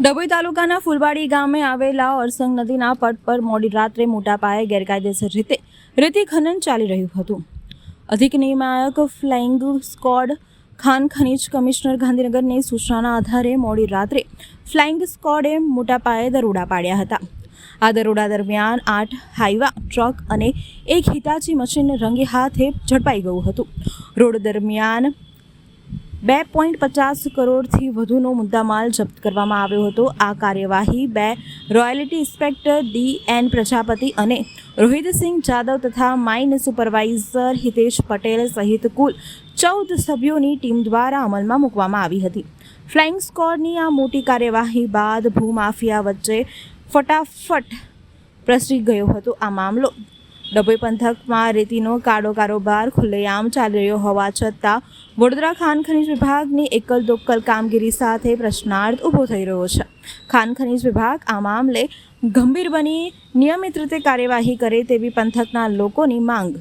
ડભોઈ તાલુકાના ફૂલવાડી ગામે આવેલા અરસંગ નદીના પટ પર મોડી રાત્રે મોટા પાયે ગેરકાયદેસર રીતે રેતી ખનન ચાલી રહ્યું હતું. અધિક નિયામક ફ્લાઇંગ સ્ક્વોડ ખાન ખનીજ કમિશનર ગાંધીનગરની સૂચનાના આધારે મોડી રાત્રે ફ્લાઇંગ સ્ક્વોડે મોટા પાયે દરોડા પાડ્યા હતા. આ દરોડા દરમિયાન 8 હાઈવા ટ્રક અને 1 હિટાચી મશીન રંગે હાથે ઝડપાઈ ગયું હતું. રોડ દરમિયાન 2.50 કરોડથી વધુનો મુદ્દામાલ જપ્ત કરવામાં આવ્યો હતો. આ કાર્યવાહી 2 રોયલ્ટી ઇન્સ્પેક્ટર D.N. પ્રજાપતિ અને રોહિતસિંહ જાદવ તથા માઇન સુપરવાઇઝર હિતેશ પટેલ સહિત કુલ 14 સભ્યોની ટીમ દ્વારા અમલમાં મૂકવામાં આવી હતી. ફ્લાઇંગ સ્ક્વોડની આ મોટી કાર્યવાહી બાદ ભૂમાફિયા વચ્ચે ફટાફટ પ્રસરી ગયો હતો. આ મામલો ડભોઈ પંથકમાં રેતીનો કાળો કારોબાર ખુલ્લેઆમ ચાલી રહ્યો હોવા છતાં વડોદરા ખાન ખનીજ વિભાગની એકલ દોકલ કામગીરી સાથે પ્રશ્નાર્થ ઊભો થઈ રહ્યો છે. ખાન ખનીજ વિભાગ આ મામલે ગંભીર બની નિયમિત રીતે કાર્યવાહી કરે તેવી પંથકના લોકોની માંગ